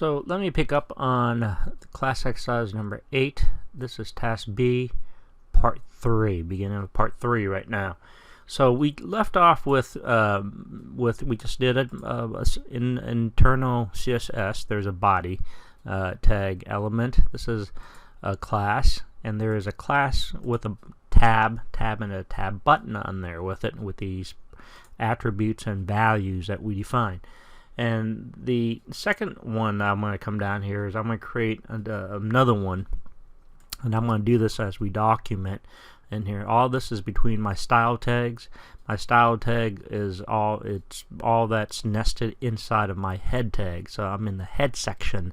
So let me pick up on class exercise number 8. This is task B, part 3, beginning of part 3 right now. So we left off with we just did it in internal CSS. There's a body tag element. This is a class, and there is a class with a tab and a tab button on there with it, with these attributes and values that we define. And the second one I'm going to come down here is I'm going to create another one, and I'm going to do this as we document in here. All this is between my style tags. My style tag is all that's nested inside of my head tag. So I'm in the head section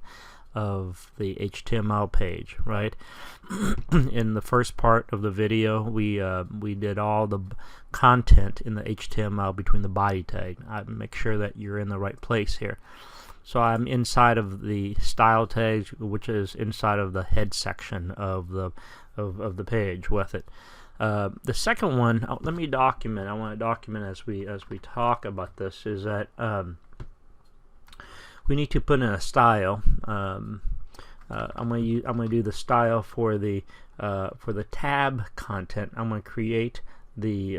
of the HTML page, right? In the first part of the video, we did all the content in the HTML between the body tag. I make sure that you're in the right place here. So I'm inside of the style tags, which is inside of the head section of the page with it. The second one, let me document. I want to document as we talk about this. Is that we need to put in a style. I'm going to do the style for the tab content. I'm going to create the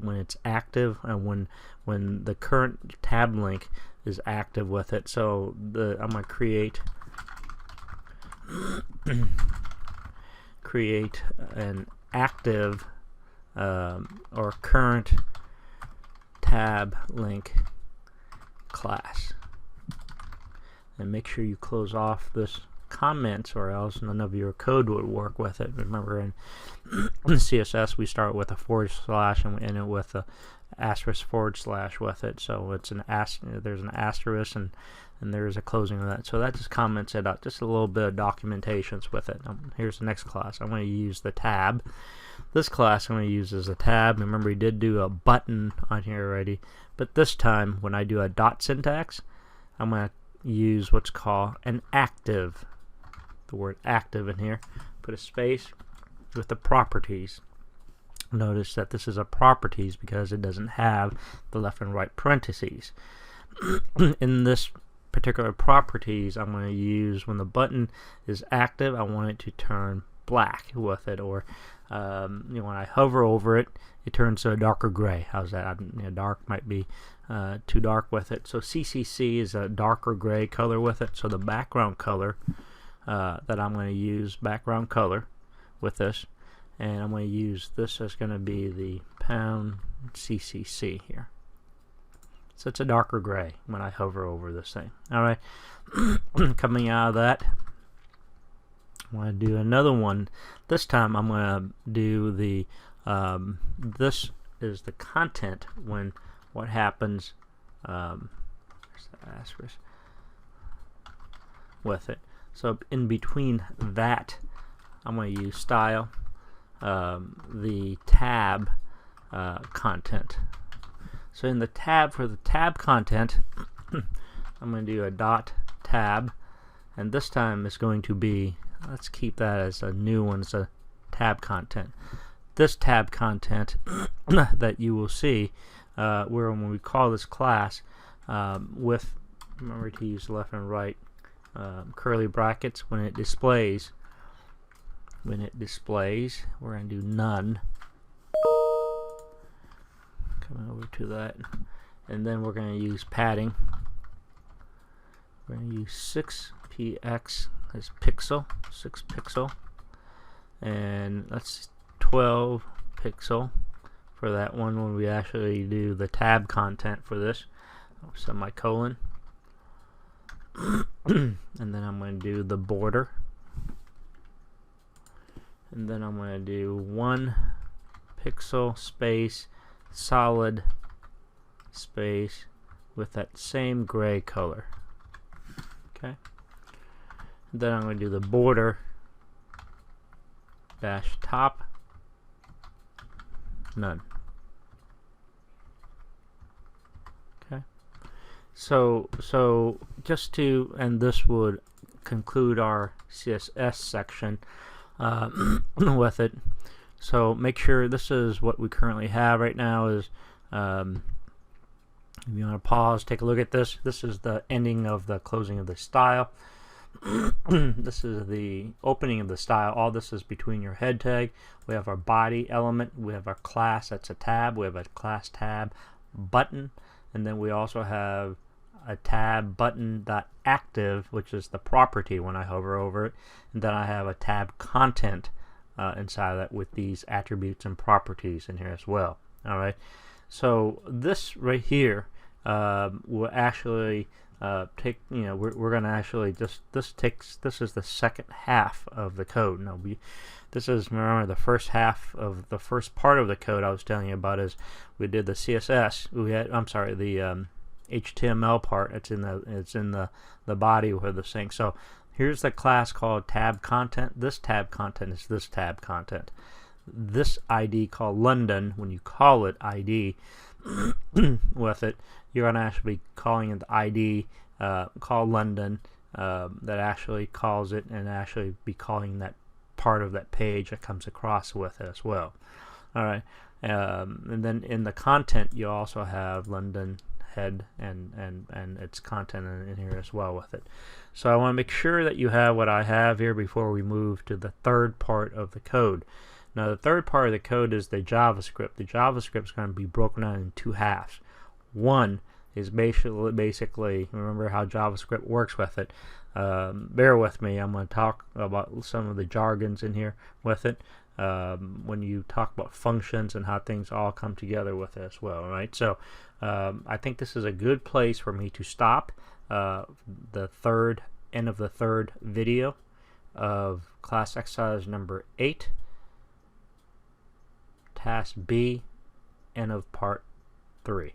when it's active and when the current tab link is active with it. So I'm going to create an active or current tab link class. And make sure you close off this comments, or else none of your code would work with it. Remember, in CSS we start with a / and we end it with a asterisk / with it. So it's there's an asterisk and there's a closing of that. So that just comments it out. Just a little bit of documentations with it. Here's the next class. I'm going to use the tab. This class I'm going to use as a tab. Remember, we did do a button on here already, but this time when I do a dot syntax, I'm going to use what's called an active. The word active in here. Put a space with the properties. Notice that this is a properties because it doesn't have the left and right parentheses. In this particular properties, I'm going to use when the button is active, I want it to turn black with it, or when I hover over it, it turns to a darker gray. How's that? Dark might be too dark with it. So CCC is a darker gray color with it. So the background color that I'm going to use, background color with this, and I'm going to use this as going to be the pound CCC here. So it's a darker gray when I hover over this thing. Alright, coming out of that, I'm going to do another one. This time I'm going to do the this is the content when what happens there's the asterisk with it. So in between that, I'm going to use style, the tab content. So in the tab, for the tab content, I'm going to do a dot tab, and this time it's going to be, let's keep that as a new one, it's a tab content. This tab content that you will see where when we call this class with, remember to use left and right curly brackets, when it displays, we're going to do none. Coming over to that, and then we're going to use padding. We're going to use 6px as pixel, 6 pixel, and that's 12 pixel for that one when we actually do the tab content for this. Semicolon. And then I'm going to do the border, and then I'm going to do 1 pixel space solid space with that same gray color. Okay, and then I'm going to do the border dash top none. Okay, so just to, and this would conclude our CSS section with it. So make sure this is what we currently have right now is If you want to pause, take a look at this. This is the ending of the closing of the style. This is the opening of the style. All this is between your head tag. We have our body element. We have our class. That's a tab. We have a class tab button. And then we also have a tab button dot active, which is the property when I hover over it. And then I have a tab content inside of that with these attributes and properties in here as well. All right. So this right here will actually take, we're going to actually this is the second half of the code. Now this is, remember, the first half of the first part of the code I was telling you about is we did the CSS. The HTML part. It's in the body with the thing. So here's the class called tab content. This tab content is this tab content. This ID called London, when you call it ID with it, you're going to actually be calling it the ID called London that actually calls it, and actually be calling that part of that page that comes across with it as well. All right, and then in the content you also have London head and its content in here as well with it. So I want to make sure that you have what I have here before we move to the third part of the code. Now the third part of the code is the JavaScript. The JavaScript is going to be broken down in two halves. One is basically, remember how JavaScript works with it. Bear with me, I'm going to talk about some of the jargons in here with it. When you talk about functions and how things all come together with it as well, right? So I think this is a good place for me to stop the end of the third video of class exercise number 8. Task B, end of part 3.